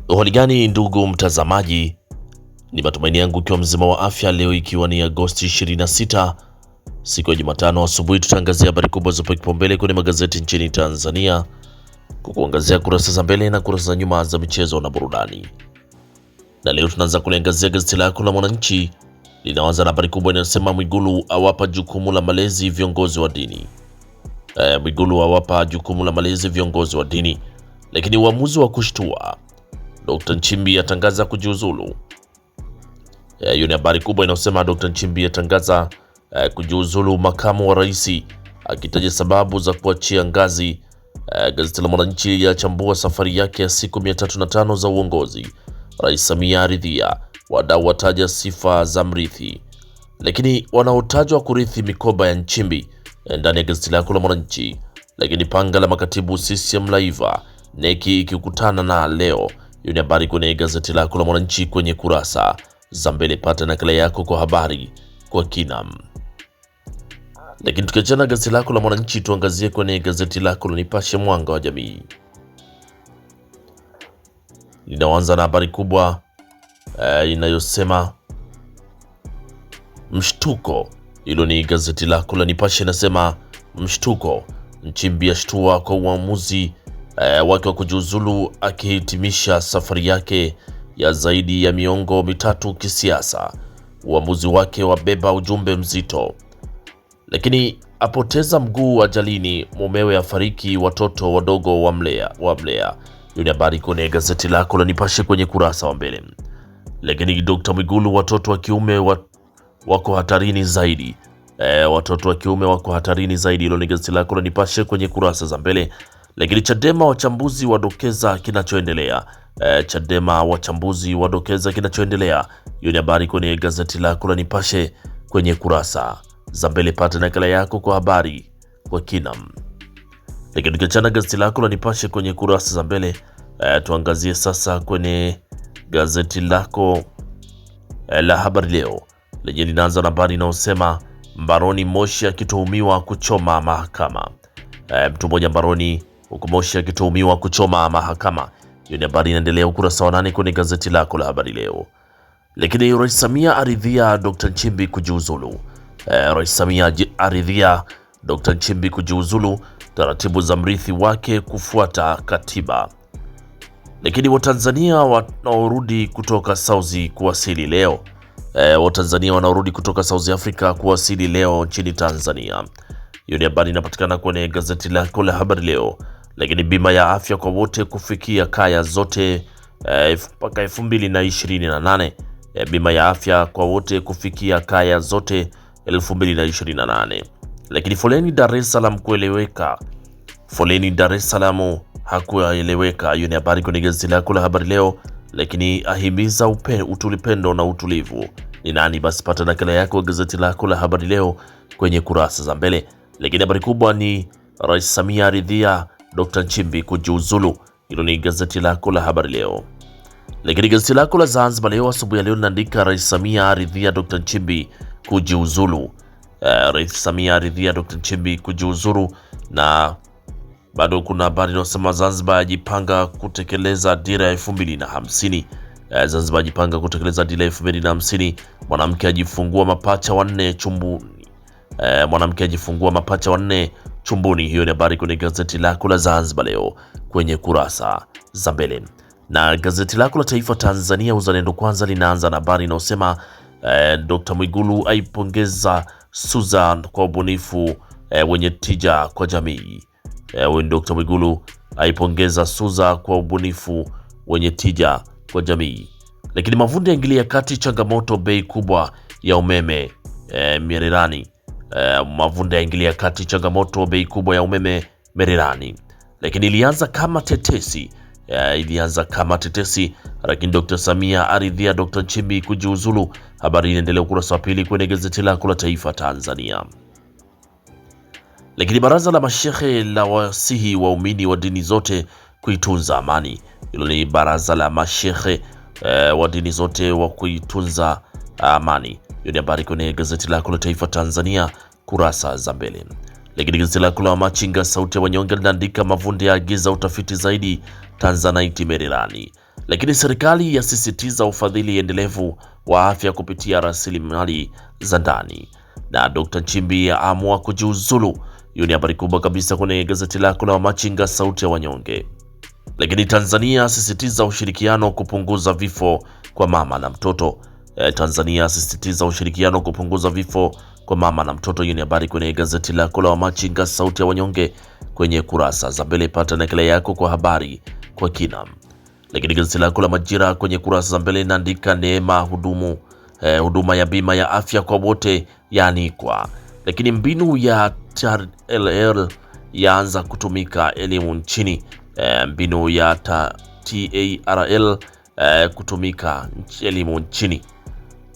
Hali gani ndugu mtazamaji, ni matumaini yangu ikiwa mzima wa afya. Leo ikiwa ni Agosti 26 siku ya Jumatano asubuhi, tutaangazia habari kubwa zopewa kipaumbele kwenye magazeti nchini Tanzania, kukuangazia kurasa za mbele na kurasa za nyuma za michezo na burudani. Na leo tunaanza kuliangazia gazeti lako la Mwananchi, linaanza na habari kubwa inayosema Mwigulu awapa jukumu la malezi viongozi wa dini. Mwigulu awapa jukumu la malezi viongozi wa dini, lakini uamuzi wa kushtua. Dr. Nchimbi atangaza kujiuzulu. Hiyo ni habari kubwa inayosema Dr. Nchimbi atangaza kujiuzulu makamu wa rais, akitaja sababu za kuachia ngazi. Gazeti la Mwananchi yachambua safari yake ya siku 305 za uongozi. Rais Samia aridhia, wadau wataja sifa za mrithi, lakini wanaotajwa kurithi mikoba ya Nchimbi ndani ya gazeti lako la Mwananchi. Lakini panga la makatibu CCM laiva, neki ikikutana na leo. Hiyo ni habari kwenye gazeti lako la Mwananchi kwenye kurasa za mbele. Pata nakala yako kwa habari kwa kina. Lakini tukiachana gazeti lako la Mwananchi, tuangazie kwenye gazeti lako la Nipashe Mwanga wa Jamii. Linaanza na habari kubwa inayosema mshtuko. Hilo ni gazeti lako la Nipashe, inasema mshtuko, Nchimbi ashtua kwa uamuzi wake wa kujiuzulu, akihitimisha safari yake ya zaidi ya miongo mitatu kisiasa. Uamuzi wake wabeba ujumbe mzito. Lakini apoteza mguu ajalini, mumewe afariki, watoto wadogo wamlea. Hiyo ni habari kwenye gazeti lako la Nipashe kwenye kurasa wa mbele. Lakini Dr. Mwigulu, watoto wa kiume wako hatarini zaidi. Watoto wa kiume wako hatarini zaidi. Hilo ni gazeti lako la Nipashe kwenye kurasa za mbele. Lakini Chadema wachambuzi wadokeza kinachoendelea. Chadema wachambuzi wadokeza kinachoendelea. Hiyo ni habari kwenye gazeti lako la Nipashe kwenye kurasa za mbele. Pata nakala yako kwa habari kwa kina. Lakini tukiachana gazeti lako la Nipashe kwenye kurasa za mbele, tuangazie sasa kwenye gazeti lako la Habari Leo, lenye linaanza na habari inayosema mbaroni Moshi akituhumiwa kuchoma mahakama. Mtu mmoja mbaroni huko Moshi akituhumiwa kuchoma mahakama. Hiyo ni habari inaendelea ukurasa wa 8 kwenye gazeti lako la Habari Leo. Lakini Rais Samia aridhia Dr. Nchimbi kujiuzulu. Rais Samia aridhia Dr. Nchimbi kujiuzulu, taratibu za mrithi wake kufuata katiba. Lakini Watanzania wanaorudi kutoka Saudi kuwasili leo. Watanzania wanaorudi kutoka South Africa kuwasili leo nchini Tanzania. Hiyo ni habari inapatikana kwenye gazeti lako la Habari Leo. Lakini bima ya afya kwa wote kufikia kaya zote mpaka 2028. Bima ya afya kwa wote kufikia kaya zote 2028. Lakini foleni Dar es Salaam kueleweka. Foleni Dar es Salaam hakueleweka. Hiyo ni habari kwenye gazeti lako la Habari Leo. Lakini ahimiza utulipendo na utulivu. Ni nani? Basi pata nakala yako gazeti lako la Habari Leo kwenye kurasa za mbele. Lakini habari kubwa ni Rais Samia aridhia Dr. Nchimbi kujiuzulu. Hilo ni gazeti lako la Habari Leo. Lakini gazeti lako la Zanzibar Leo asubuhi ya leo linaandika Rais Samia aridhia Dr. Nchimbi kujiuzulu. Rais Samia aridhia Dr. Nchimbi kujiuzulu, na bado kuna habari inayosema Zanzibar ajipanga kutekeleza dira ya 2050. Zanzibar ajipanga kutekeleza dira ya 2050. Mwanamke ajifungua mapacha wanne chumbuni. Mwanamke ajifungua mapacha wanne chumbuni. Hiyo ni habari kwenye gazeti lako la Zanzibar Leo kwenye kurasa za mbele. Na gazeti lako la Taifa Tanzania Uzalendo Kwanza linaanza na habari inayosema Dr. Mwigulu aipongeza Susan kwa ubunifu wenye tija kwa jamii. Dr. Mwigulu aipongeza Suza kwa ubunifu wenye tija kwa jamii. Lakini Mavunde aingilia kati changamoto bei kubwa ya umeme Mererani. Mavunde aingilia kati changamoto bei kubwa ya umeme Mererani. Lakini ilianza kama tetesi, lakini Dr. Samia aridhia Dr. Nchimbi kujiuzulu. Habari inaendelea ukurasa wa pili kwenye gazeti lako la Taifa Tanzania. Lakini baraza la mashehe la wasihi waumini wa dini zote kuitunza amani. Hilo ni baraza la mashehe wa dini zote wa kuitunza amani. Hiyo ni habari kwenye gazeti lako la Taifa Tanzania kurasa za mbele. Lakini gazeti lako la Machinga sauti ya wanyonge linaandika Mavunde agiza utafiti zaidi Tanzanite Mererani. Lakini serikali yasisitiza ufadhili endelevu wa afya kupitia rasilimali za ndani, na Dr. Nchimbi aamua kujiuzulu. Hiyo ni habari kubwa kabisa kwenye gazeti lako la Wamachinga, sauti ya wanyonge. Lakini Tanzania asisitiza ushirikiano kupunguza vifo kwa mama na mtoto. Tanzania asisitiza ushirikiano kupunguza vifo kwa mama na mtoto. Hiyo ni habari kwenye gazeti lako la Wamachinga, sauti ya wanyonge, kwenye kurasa za mbele. Pata nakala yako kwa habari kwa kina. Lakini gazeti lako la Majira kwenye kurasa za mbele inaandika Neema huduma ya bima ya afya kwa wote yaanikwa. Lakini mbinu ya TRL yaanza kutumika elimu nchini. Mbinu ya TRL kutumika elimu nchini.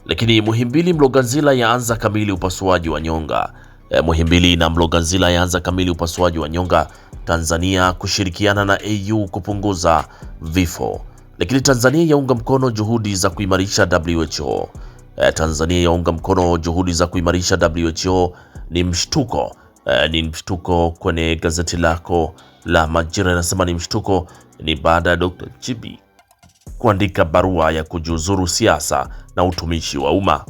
Lakini Muhimbili Mloganzila yaanza kamili upasuaji wa nyonga. Muhimbili na Mloganzila yaanza kamili upasuaji wa nyonga. Tanzania kushirikiana na AU kupunguza vifo. Lakini Tanzania yaunga mkono juhudi za kuimarisha WHO. Tanzania yaunga mkono juhudi za kuimarisha WHO. Ni mshtuko kwenye gazeti lako la Majira, inasema ni mshtuko ni baada ya Dr. Nchimbi kuandika barua ya kujiuzuru siasa na utumishi wa umma.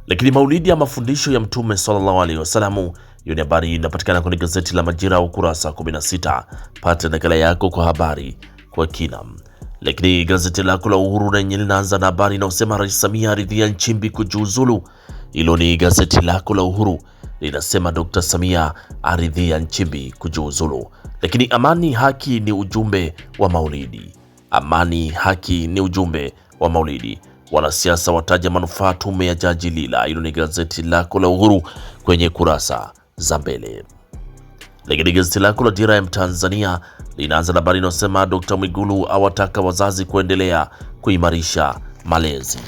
Lakini maulidi ya mafundisho ya Mtume sallallahu alaihi wasallam, hiyo ni habari inapatikana kwenye gazeti la Majira ukurasa 16. Pata nakala yako kwa habari kwa kina. Lakini gazeti lako la Uhuru lenye linaanza na habari inayosema Rais Samia aridhia Nchimbi kujiuzulu. Hilo ni gazeti lako la Uhuru linasema Dr. Samia aridhia Nchimbi kujiuzulu. Lakini amani haki ni ujumbe wa maulidi. Amani haki ni ujumbe wa maulidi. Wanasiasa wataja manufaa tume ya Jaji Lila. Hilo ni gazeti lako la Uhuru kwenye kurasa za mbele. Lakini gazeti lako la Dira ya Mtanzania linaanza na habari inayosema Dr. Mwigulu awataka wazazi kuendelea kuimarisha malezi.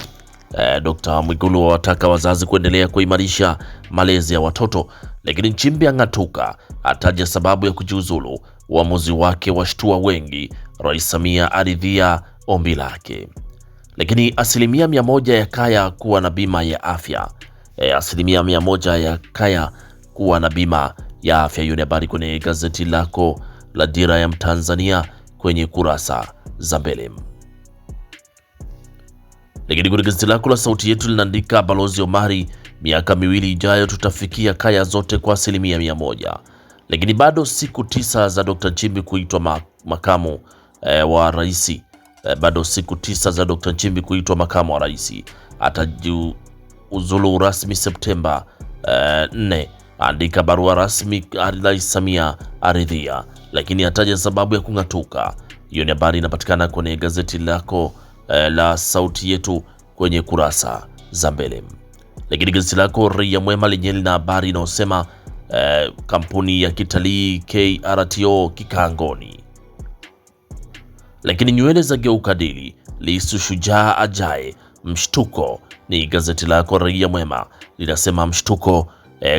Dr. Mwigulu awataka wazazi kuendelea kuimarisha malezi ya watoto. Lakini Nchimbi ang'atuka, ataja sababu ya kujiuzulu. Uamuzi wake washtua wengi. Rais Samia aridhia ombi lake. Lakini 100% ya kaya kuwa na bima ya afya. 100% ya kaya kuwa na bima ya afya. Hiyo ni habari kwenye gazeti lako la Dira ya Mtanzania kwenye kurasa za mbele. Lakini kwenye gazeti lako la Sauti Yetu linaandika Balozi Omari, miaka miwili ijayo tutafikia kaya zote kwa 100%. Lakini bado siku 9 za Dr. Nchimbi kuitwa makamu wa rais. Bado siku 9 za Dr. Nchimbi kuitwa makamu wa rais. Atajiuzulu rasmi Septemba 4. Andika barua rasmi Rais Samia aridhia, lakini ataja sababu ya kung'atuka. Hiyo ni habari inapatikana kwenye gazeti lako la Sauti Yetu kwenye kurasa za mbele. Lakini gazeti lako Raia Mwema lenye lina habari inayosema kampuni ya kitalii KRTO kikangoni. Lakini nywele za geuka dili, Lissu shujaa ajaye, mshtuko. Ni gazeti lako Raia Mwema linasema mshtuko.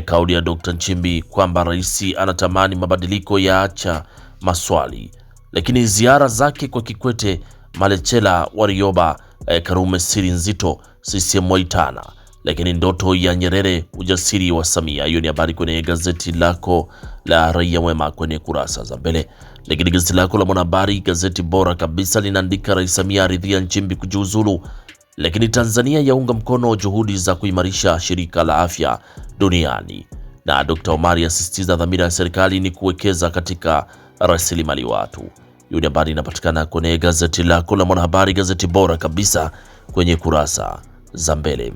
Kauli ya Dr. Nchimbi kwamba rais anatamani mabadiliko ya acha maswali. Lakini ziara zake kwa Kikwete, Malechela, Warioba, Karume siri nzito, CCM waitana. Lakini ndoto ya Nyerere, ujasiri wa Samia. Hiyo ni habari kwenye gazeti lako la Raia Mwema kwenye kurasa za mbele. Lakini gazeti lako la Mwanahabari, gazeti bora kabisa, linaandika Rais Samia aridhia Nchimbi kujiuzulu. Lakini Tanzania yaunga mkono juhudi za kuimarisha shirika la afya duniani. Na Dr. Omari asisitiza dhamira ya serikali ni kuwekeza katika rasilimali watu. Hiyo ni habari inapatikana kwenye gazeti lako la Mwanahabari, gazeti bora kabisa kwenye kurasa za mbele.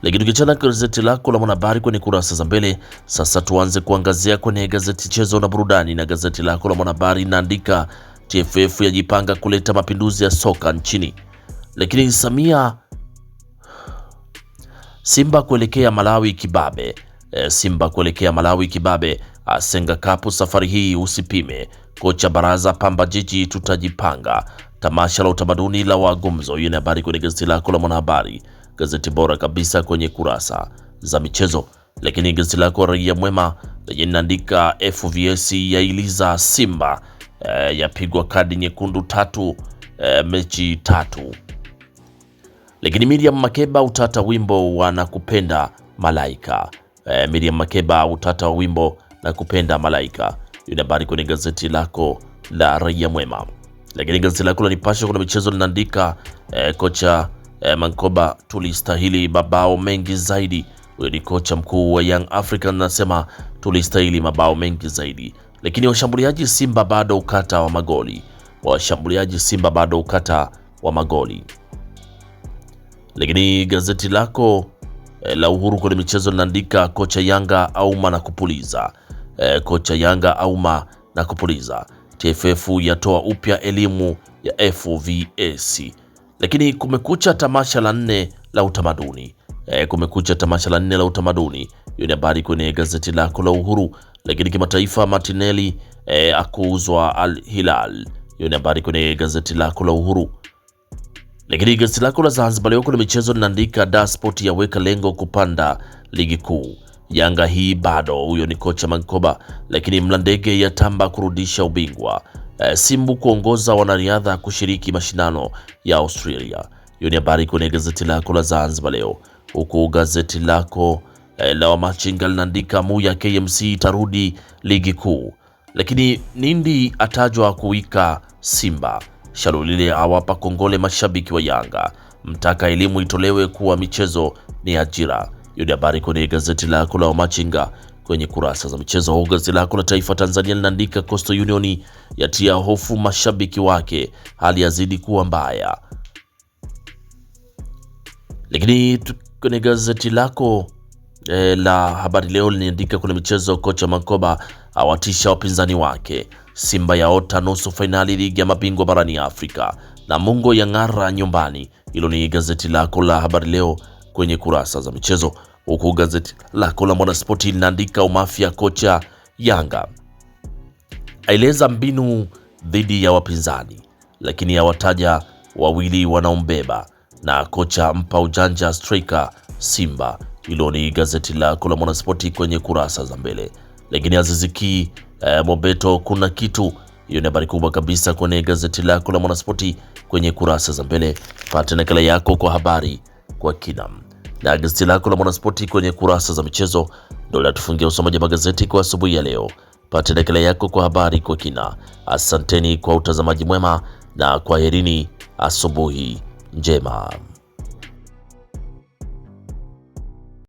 Lakini tukiachana gazeti lako la Mwanahabari kwenye kurasa za mbele, sasa tuanze kuangazia kwenye gazeti chezo na burudani. Na gazeti lako la Mwanahabari inaandika TFF yajipanga kuleta mapinduzi ya soka nchini. Lakini Samia, Simba kuelekea Malawi kibabe. Simba kuelekea Malawi kibabe. Asenga kapu safari hii usipime. Kocha baraza Pamba Jiji tutajipanga. Tamasha la utamaduni la Wagumzo. Hiyo ni habari kwenye gazeti lako la Mwanahabari, gazeti bora kabisa kwenye kurasa za michezo. Lakini gazeti lako Raia Mwema lenye linaandika FVS yailiza Simba, yapigwa kadi nyekundu 3 mechi 3. Lakini Miriam Makeba utata wimbo wanakupenda malaika. Miriam Makeba utata wimbo na kupenda malaika. Hiyo ni habari kwenye gazeti lako la Raia Mwema. Lakini gazeti lako la Nipashe kuna michezo linaandika kocha Mankoba, tulistahili mabao mengi zaidi. Huyo ni kocha mkuu wa Young African anasema tulistahili mabao mengi zaidi. Lakini washambuliaji Simba bado ukata wa magoli. Lakini gazeti lako la Uhuru kwenye michezo linaandika kocha Yanga auma na kupuliza. TFF yatoa upya elimu ya FVS. Lakini kumekucha tamasha la 4 la utamaduni. Hiyo ni habari kwenye gazeti lako la Uhuru. Lakini kimataifa, Martinelli akuuzwa Al Hilal. Hiyo ni habari kwenye gazeti lako la Uhuru. Lakini gazeti lako la Zanzibar Leo kuna michezo linaandika Da Sport yaweka lengo kupanda ligi kuu. Yanga hii bado, huyo ni kocha Mankoba. Lakini Mlandege yatamba kurudisha ubingwa. Simbu kuongoza wanariadha kushiriki mashindano ya Australia. Hiyo ni habari kwenye gazeti lako la Zanzibar Leo. Huku gazeti lako la Wamachinga linaandika Muya KMC tarudi ligi kuu. Lakini Nindi atajwa kuwika Simba. Shalulile awapa kongole mashabiki wa Yanga. Mtaka elimu itolewe kuwa michezo ni ajira. Hiyo ni habari kwenye gazeti lako la Wamachinga kwenye kurasa za michezo. Gazeti lako la Taifa Tanzania linaandika Coastal Union yatia hofu mashabiki wake, hali yazidi kuwa mbaya. Lakini kwenye gazeti lako la Habari Leo linaandika kuna michezo, kocha Mankoba awatisha wapinzani wake. Simba yaota nusu fainali ligi ya mabingwa barani Afrika. Na Mungo ya ng'ara nyumbani. Hilo ni gazeti lako la Habari Leo kwenye kurasa za michezo. Huku gazeti lako la Mwanaspoti linaandika umafia kocha Yanga aeleza mbinu dhidi ya wapinzani, lakini awataja wawili wanaombeba, na kocha mpa ujanja striker Simba. Hilo ni gazeti lako la Mwanaspoti kwenye kurasa za mbele. Lakini Aziziki Mobeto kuna kitu. Hiyo ni habari kubwa kabisa kwenye gazeti lako la Mwanaspoti kwenye kurasa za mbele. Pata nakala yako kwa habari kwa kina. Na gazeti lako la Mwanaspoti kwenye kurasa za michezo ndio linatufungia usomaji wa magazeti kwa asubuhi ya leo. Pata nakala yako kwa habari kwa kina. Asanteni kwa utazamaji mwema na kwaherini, asubuhi njema.